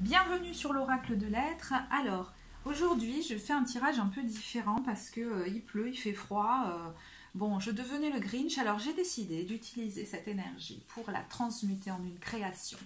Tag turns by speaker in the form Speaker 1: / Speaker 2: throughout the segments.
Speaker 1: Bienvenue sur l'oracle de l'être. Alors, aujourd'hui, je fais un tirage un peu différent parce que il pleut, il fait froid. Bon, je devenais le Grinch, alors j'ai décidé d'utiliser cette énergie pour la transmuter en une création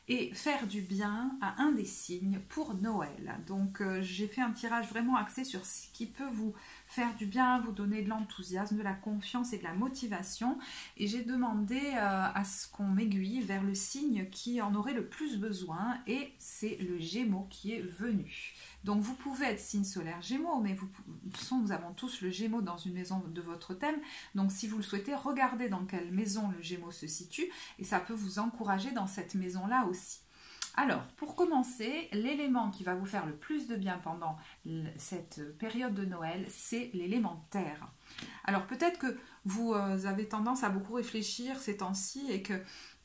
Speaker 1: et faire du bien à un des signes pour Noël. Donc j'ai fait un tirage vraiment axé sur ce qui peut vous faire du bien, vous donner de l'enthousiasme, de la confiance et de la motivation. Et j'ai demandé à ce qu'on m'aiguille vers le signe qui en aurait le plus besoin, et c'est le Gémeaux qui est venu. Donc vous pouvez être signe solaire Gémeaux, mais de toute façon nous avons tous le Gémeaux dans une maison de votre thème. Donc si vous le souhaitez, regardez dans quelle maison le Gémeaux se situe et ça peut vous encourager dans cette maison-là aussi. Alors, pour commencer, l'élément qui va vous faire le plus de bien pendant cette période de Noël, c'est l'élément terre. Alors peut-être que vous avez tendance à beaucoup réfléchir ces temps-ci et que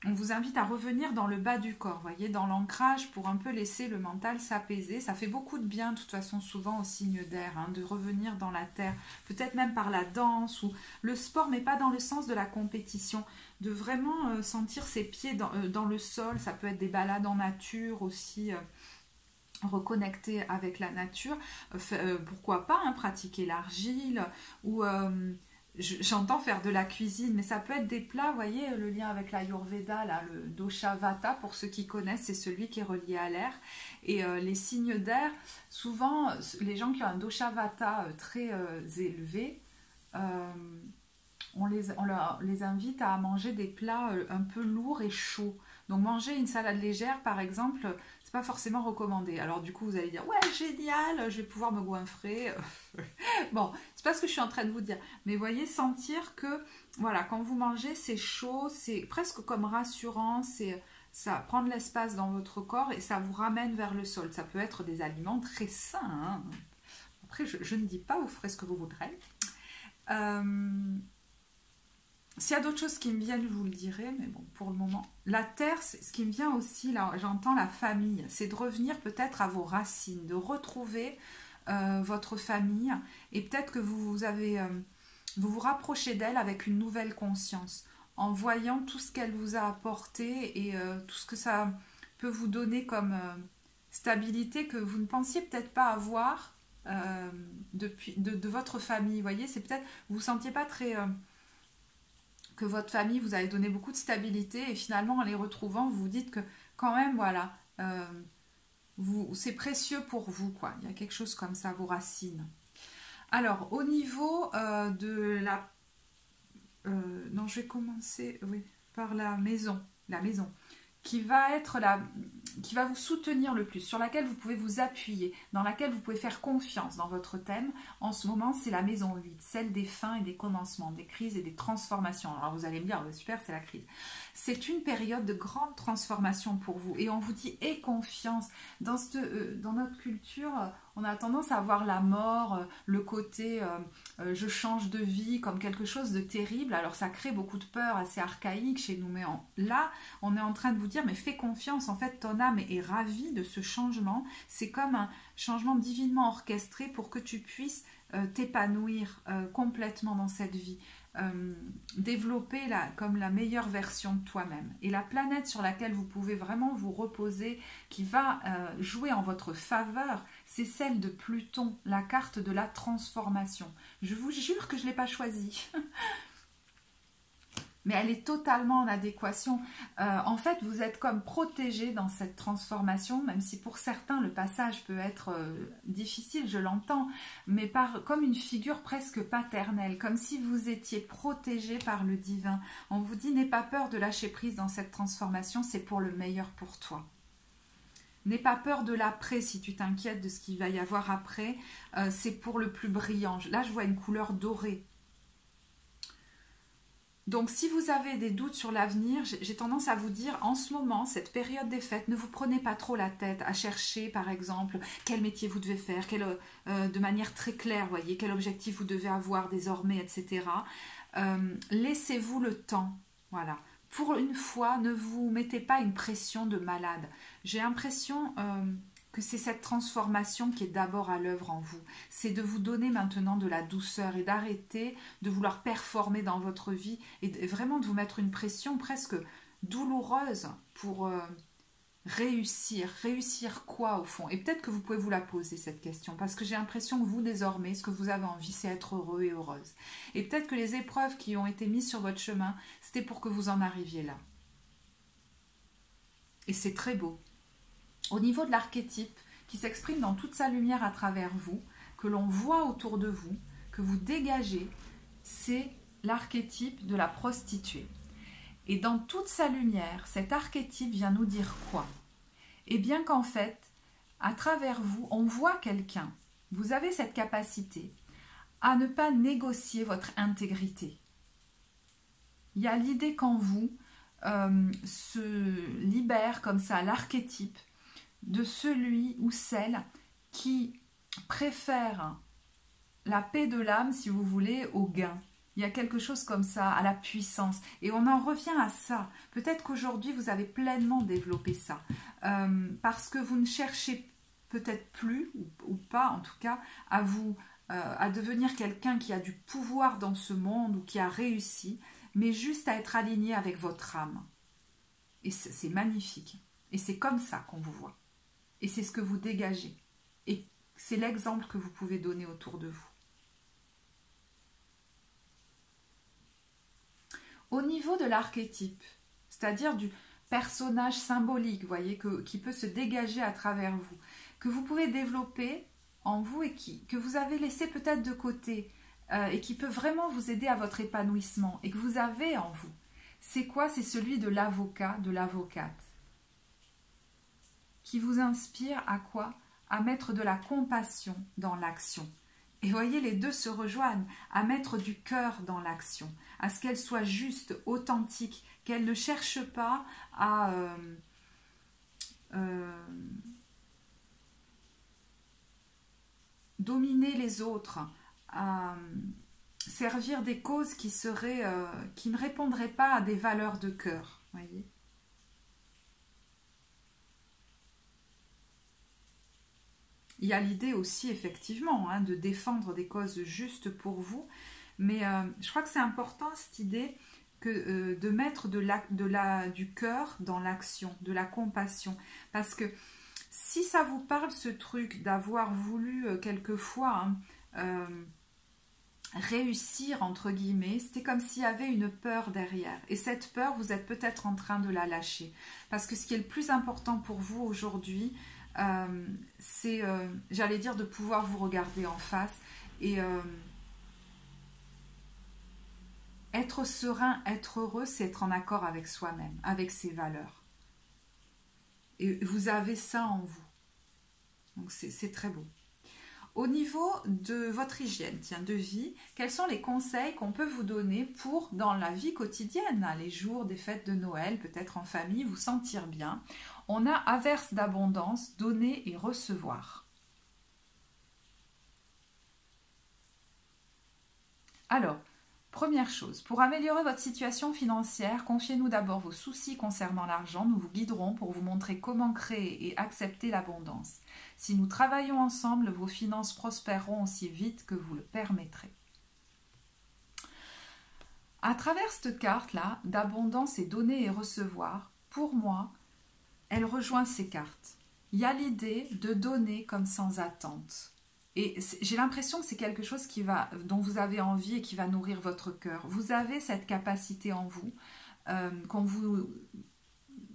Speaker 1: on vous invite à revenir dans le bas du corps, voyez, dans l'ancrage pour un peu laisser le mental s'apaiser. Ça fait beaucoup de bien, de toute façon, souvent au signe d'air, de revenir dans la terre, peut-être même par la danse ou le sport, mais pas dans le sens de la compétition, de vraiment sentir ses pieds dans le sol. Ça peut être des balades en nature aussi, reconnecter avec la nature. Pourquoi pas pratiquer l'argile ou... J'entends faire de la cuisine, mais ça peut être des plats, vous voyez, le lien avec l'Ayurveda, là, le dosha vata, pour ceux qui connaissent, c'est celui qui est relié à l'air. Et les signes d'air, souvent, les gens qui ont un dosha vata très élevé, on les invite à manger des plats un peu lourds et chauds. Donc manger une salade légère, par exemple, c'est pas forcément recommandé. Alors du coup, vous allez dire, ouais, génial, je vais pouvoir me goinfrer. Bon, c'est pas ce que je suis en train de vous dire. Mais voyez, sentir que, voilà, quand vous mangez, c'est chaud, c'est presque comme rassurant, ça prend de l'espace dans votre corps et ça vous ramène vers le sol. Ça peut être des aliments très sains. Après, je ne dis pas, vous ferez ce que vous voudrez. S'il y a d'autres choses qui me viennent, je vous le dirai, mais bon, pour le moment. La terre, ce qui me vient aussi, là, j'entends la famille, c'est de revenir peut-être à vos racines, de retrouver votre famille, et peut-être que vous vous rapprochez d'elle avec une nouvelle conscience, en voyant tout ce qu'elle vous a apporté et tout ce que ça peut vous donner comme stabilité que vous ne pensiez peut-être pas avoir de votre famille. Vous voyez, c'est peut-être, vous ne vous sentiez pas très... que votre famille vous avait donné beaucoup de stabilité et finalement en les retrouvant vous vous dites que quand même voilà c'est précieux pour vous, quoi. Il y a quelque chose comme ça, vos racines. Alors au niveau de la non, je vais commencer par la maison qui va être qui va vous soutenir le plus, sur laquelle vous pouvez vous appuyer, dans laquelle vous pouvez faire confiance dans votre thème. En ce moment, c'est la maison 8, celle des fins et des commencements, des crises et des transformations. Alors vous allez me dire, super, c'est la crise. C'est une période de grande transformation pour vous et on vous dit, aie confiance. Dans notre culture, on a tendance à voir la mort, le côté je change de vie comme quelque chose de terrible. Alors ça crée beaucoup de peur, assez archaïque chez nous, mais là, on est en train de vous dire, mais fais confiance, en fait, ton âme est ravie de ce changement. C'est comme un changement divinement orchestré pour que tu puisses t'épanouir complètement dans cette vie. Développer comme la meilleure version de toi-même. Et la planète sur laquelle vous pouvez vraiment vous reposer, qui va jouer en votre faveur, c'est celle de Pluton, la carte de la transformation. Je vous jure que je ne l'ai pas choisie. Mais elle est totalement en adéquation. En fait, vous êtes comme protégé dans cette transformation, même si pour certains, le passage peut être difficile, je l'entends, mais comme une figure presque paternelle, comme si vous étiez protégé par le divin. On vous dit, n'aie pas peur de lâcher prise dans cette transformation, c'est pour le meilleur pour toi. N'aie pas peur de l'après si tu t'inquiètes de ce qu'il va y avoir après, c'est pour le plus brillant. Là, je vois une couleur dorée. Donc, si vous avez des doutes sur l'avenir, j'ai tendance à vous dire, en ce moment, cette période des fêtes, ne vous prenez pas trop la tête à chercher, par exemple, quel métier vous devez faire, de manière très claire, voyez, quel objectif vous devez avoir désormais, etc. Laissez-vous le temps, voilà. Pour une fois, ne vous mettez pas une pression de malade. J'ai l'impression... que c'est cette transformation qui est d'abord à l'œuvre en vous. C'est de vous donner maintenant de la douceur et d'arrêter de vouloir performer dans votre vie et vraiment de vous mettre une pression presque douloureuse pour réussir. Réussir quoi au fond? Et peut-être que vous pouvez vous la poser cette question, parce que j'ai l'impression que vous désormais, ce que vous avez envie, c'est être heureux et heureuse. Et peut-être que les épreuves qui ont été mises sur votre chemin, c'était pour que vous en arriviez là. Et c'est très beau. Au niveau de l'archétype, qui s'exprime dans toute sa lumière à travers vous, que l'on voit autour de vous, que vous dégagez, c'est l'archétype de la prostituée. Et dans toute sa lumière, cet archétype vient nous dire quoi? Eh bien qu'en fait, à travers vous, on voit quelqu'un. Vous avez cette capacité à ne pas négocier votre intégrité. Il y a l'idée qu'en vous se libère comme ça l'archétype de celui ou celle qui préfère la paix de l'âme, si vous voulez, au gain. Il y a quelque chose comme ça, à la puissance. Et on en revient à ça. Peut-être qu'aujourd'hui, vous avez pleinement développé ça. Parce que vous ne cherchez peut-être plus, ou pas en tout cas, à devenir quelqu'un qui a du pouvoir dans ce monde ou qui a réussi, mais juste à être aligné avec votre âme. Et c'est magnifique. Et c'est comme ça qu'on vous voit. Et c'est ce que vous dégagez. Et c'est l'exemple que vous pouvez donner autour de vous. Au niveau de l'archétype, c'est-à-dire du personnage symbolique, vous voyez, qui peut se dégager à travers vous, que vous pouvez développer en vous et que vous avez laissé peut-être de côté et qui peut vraiment vous aider à votre épanouissement et que vous avez en vous. C'est quoi? C'est celui de l'avocat, de l'avocate, qui vous inspire à quoi? À mettre de la compassion dans l'action. Et voyez, les deux se rejoignent, à mettre du cœur dans l'action, à ce qu'elle soit juste, authentique, qu'elle ne cherche pas à dominer les autres, à servir des causes qui ne répondraient pas à des valeurs de cœur, voyez. Il y a l'idée aussi, effectivement, de défendre des causes justes pour vous. Mais je crois que c'est important, cette idée, de mettre du cœur dans l'action, de la compassion. Parce que si ça vous parle, ce truc d'avoir voulu quelquefois réussir, entre guillemets, c'était comme s'il y avait une peur derrière. Et cette peur, vous êtes peut-être en train de la lâcher. Parce que ce qui est le plus important pour vous aujourd'hui, c'est, j'allais dire, de pouvoir vous regarder en face et être serein, être heureux, c'est être en accord avec soi-même, avec ses valeurs. Et vous avez ça en vous. Donc c'est très beau. Au niveau de votre hygiène, de vie, quels sont les conseils qu'on peut vous donner pour, dans la vie quotidienne, les jours des fêtes de Noël, peut-être en famille, vous sentir bien? On a averse d'abondance, donner et recevoir. Alors, première chose, pour améliorer votre situation financière, confiez-nous d'abord vos soucis concernant l'argent. Nous vous guiderons pour vous montrer comment créer et accepter l'abondance. Si nous travaillons ensemble, vos finances prospéreront aussi vite que vous le permettrez. À travers cette carte-là, d'abondance et donner et recevoir, pour moi, elle rejoint ces cartes. Il y a l'idée de donner comme sans attente. Et j'ai l'impression que c'est quelque chose dont vous avez envie et qui va nourrir votre cœur. Vous avez cette capacité en vous qu'on vous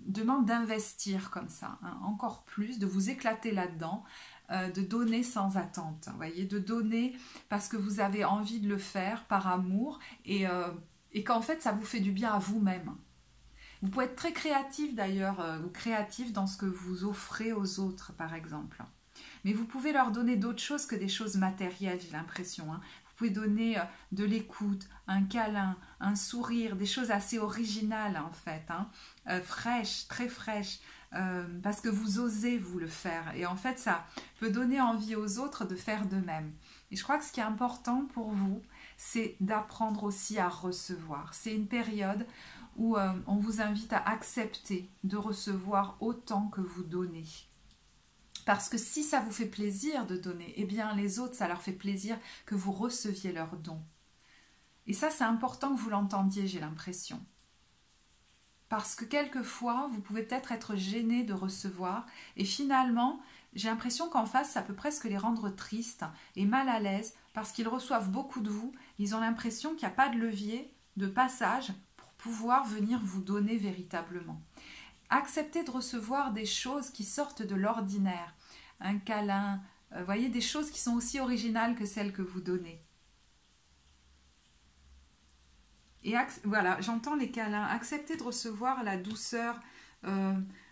Speaker 1: demande d'investir comme ça, encore plus, de vous éclater là-dedans, de donner sans attente. Vous voyez, de donner parce que vous avez envie de le faire par amour et qu'en fait, ça vous fait du bien à vous-même. Vous pouvez être très créatif d'ailleurs, ou créatif dans ce que vous offrez aux autres, par exemple. Mais vous pouvez leur donner d'autres choses que des choses matérielles, j'ai l'impression. Vous pouvez donner de l'écoute, un câlin, un sourire, des choses assez originales en fait, fraîches, très fraîches, parce que vous osez vous le faire. Et en fait, ça peut donner envie aux autres de faire de même. Et je crois que ce qui est important pour vous, c'est d'apprendre aussi à recevoir. C'est une période où on vous invite à accepter de recevoir autant que vous donnez. Parce que si ça vous fait plaisir de donner, eh bien les autres, ça leur fait plaisir que vous receviez leurs dons. Et ça, c'est important que vous l'entendiez, j'ai l'impression. parce que quelquefois, vous pouvez peut-être être gêné de recevoir et finalement, j'ai l'impression qu'en face, ça peut presque les rendre tristes et mal à l'aise parce qu'ils reçoivent beaucoup de vous. Ils ont l'impression qu'il n'y a pas de levier, de passage pour pouvoir venir vous donner véritablement. Acceptez de recevoir des choses qui sortent de l'ordinaire. Un câlin, voyez, des choses qui sont aussi originales que celles que vous donnez. Et voilà, j'entends les câlins. Acceptez de recevoir la douceur,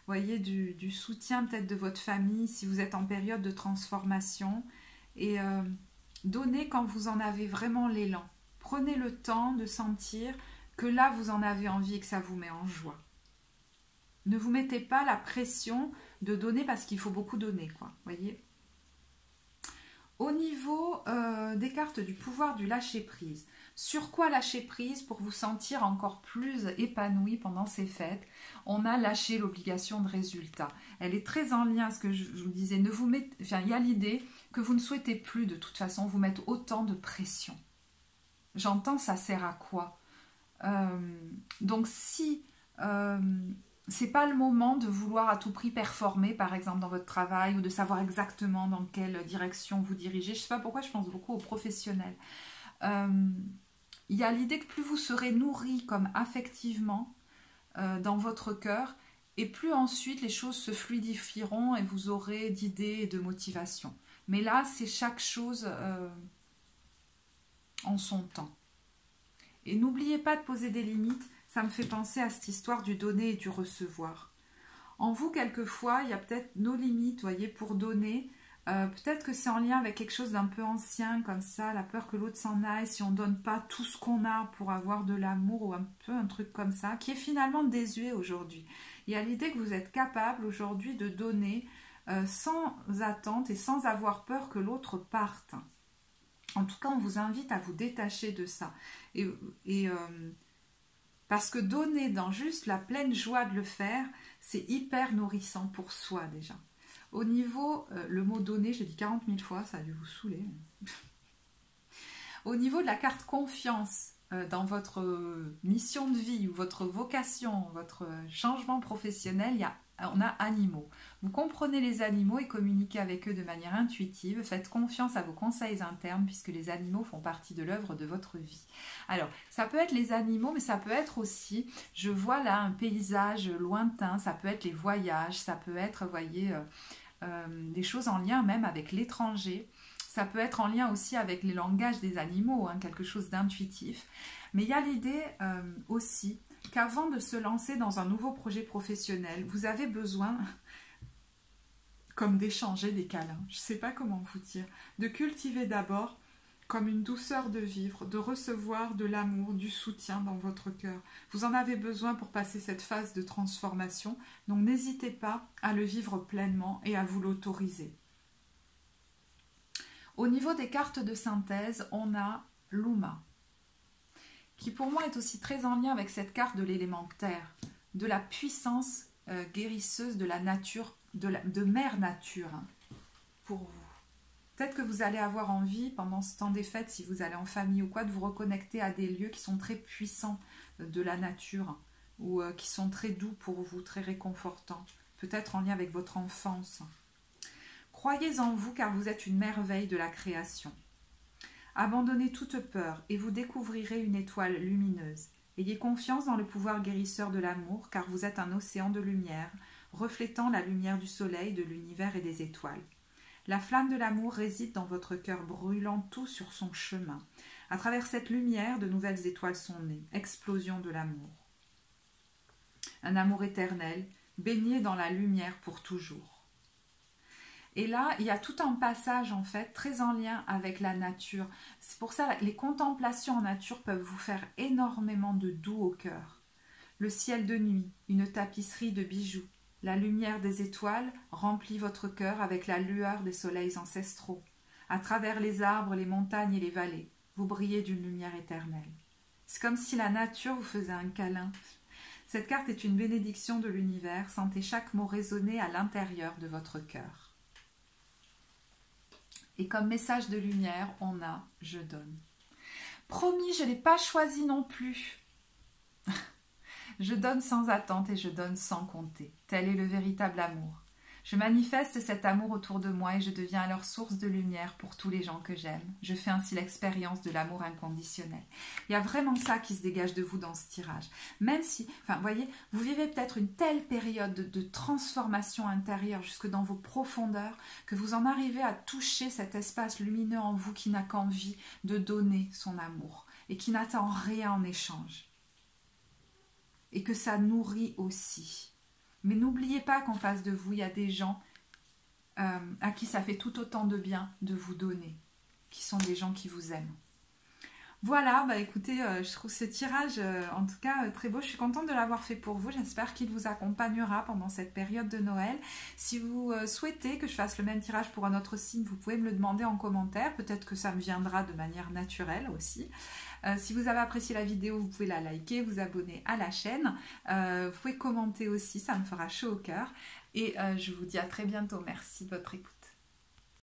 Speaker 1: voyez, du soutien peut-être de votre famille si vous êtes en période de transformation. Et donnez quand vous en avez vraiment l'élan. Prenez le temps de sentir que là, vous en avez envie et que ça vous met en joie. Ne vous mettez pas la pression de donner parce qu'il faut beaucoup donner, quoi, voyez. Au niveau des cartes du pouvoir du lâcher-prise, sur quoi lâcher prise pour vous sentir encore plus épanoui pendant ces fêtes? On a lâché l'obligation de résultat. Elle est très en lien à ce que je vous disais. Il y a l'idée que vous ne souhaitez plus de toute façon vous mettre autant de pression. J'entends, ça sert à quoi? Donc si c'est pas le moment de vouloir à tout prix performer, par exemple dans votre travail, ou de savoir exactement dans quelle direction vous dirigez. Je ne sais pas pourquoi je pense beaucoup aux professionnels. Il y a l'idée que plus vous serez nourri comme affectivement dans votre cœur, et plus ensuite les choses se fluidifieront et vous aurez d'idées et de motivation. Mais là, c'est chaque chose en son temps. Et n'oubliez pas de poser des limites. Ça me fait penser à cette histoire du donner et du recevoir. En vous, quelquefois, il y a peut-être nos limites, voyez, pour donner. Peut-être que c'est en lien avec quelque chose d'un peu ancien, comme ça, la peur que l'autre s'en aille, si on ne donne pas tout ce qu'on a pour avoir de l'amour, ou un peu un truc comme ça, qui est finalement désuet aujourd'hui. Il y a l'idée que vous êtes capable aujourd'hui de donner sans attente et sans avoir peur que l'autre parte. En tout cas, on vous invite à vous détacher de ça. Parce que donner dans juste la pleine joie de le faire, c'est hyper nourrissant pour soi déjà. Au niveau, le mot donner, j'ai dit 40 000 fois, ça a dû vous saouler. Au niveau de la carte confiance dans votre mission de vie ou votre vocation, votre changement professionnel, on a animaux. Vous comprenez les animaux et communiquez avec eux de manière intuitive. Faites confiance à vos conseils internes puisque les animaux font partie de l'œuvre de votre vie. Alors, ça peut être les animaux, mais ça peut être aussi, je vois là un paysage lointain, ça peut être les voyages, ça peut être, vous voyez, des choses en lien même avec l'étranger. Ça peut être en lien aussi avec les langages des animaux, hein, quelque chose d'intuitif. Mais il y a l'idée aussi qu'avant de se lancer dans un nouveau projet professionnel, vous avez besoin, comme d'échanger des câlins, je ne sais pas comment vous dire, de cultiver d'abord comme une douceur de vivre, de recevoir de l'amour, du soutien dans votre cœur. Vous en avez besoin pour passer cette phase de transformation, donc n'hésitez pas à le vivre pleinement et à vous l'autoriser. Au niveau des cartes de synthèse, on a l'Uma, qui pour moi est aussi très en lien avec cette carte de l'élémentaire, de la puissance guérisseuse de la nature, de mère nature, hein, pour vous. Peut-être que vous allez avoir envie, pendant ce temps des fêtes, si vous allez en famille ou quoi, de vous reconnecter à des lieux qui sont très puissants de la nature, ou qui sont très doux pour vous, très réconfortants, peut-être en lien avec votre enfance. Croyez en vous car vous êtes une merveille de la création. Abandonnez toute peur et vous découvrirez une étoile lumineuse. Ayez confiance dans le pouvoir guérisseur de l'amour car vous êtes un océan de lumière, reflétant la lumière du soleil, de l'univers et des étoiles. La flamme de l'amour réside dans votre cœur brûlant tout sur son chemin. À travers cette lumière, de nouvelles étoiles sont nées. Explosion de l'amour. Un amour éternel, baigné dans la lumière pour toujours. Et là, il y a tout un passage en fait très en lien avec la nature. C'est pour ça que les contemplations en nature peuvent vous faire énormément de doux au cœur. Le ciel de nuit, une tapisserie de bijoux. La lumière des étoiles remplit votre cœur avec la lueur des soleils ancestraux. À travers les arbres, les montagnes et les vallées, vous brillez d'une lumière éternelle. C'est comme si la nature vous faisait un câlin. Cette carte est une bénédiction de l'univers. Sentez chaque mot résonner à l'intérieur de votre cœur. Et comme message de lumière, on a « Je donne ». Promis, je ne l'ai pas choisi non plus. Je donne sans attente et je donne sans compter. Tel est le véritable amour. Je manifeste cet amour autour de moi et je deviens alors source de lumière pour tous les gens que j'aime. Je fais ainsi l'expérience de l'amour inconditionnel. Il y a vraiment ça qui se dégage de vous dans ce tirage. Même si, enfin, vous voyez, vous vivez peut-être une telle période de transformation intérieure jusque dans vos profondeurs que vous en arrivez à toucher cet espace lumineux en vous qui n'a qu'envie de donner son amour et qui n'attend rien en échange. Et que ça nourrit aussi. Mais n'oubliez pas qu'en face de vous, il y a des gens à qui ça fait tout autant de bien de vous donner, qui sont des gens qui vous aiment. Voilà, bah écoutez, je trouve ce tirage en tout cas très beau. Je suis contente de l'avoir fait pour vous. J'espère qu'il vous accompagnera pendant cette période de Noël. Si vous souhaitez que je fasse le même tirage pour un autre signe, vous pouvez me le demander en commentaire. Peut-être que ça me viendra de manière naturelle aussi. Si vous avez apprécié la vidéo, vous pouvez la liker, vous abonner à la chaîne. Vous pouvez commenter aussi, ça me fera chaud au cœur. Et je vous dis à très bientôt. Merci de votre écoute.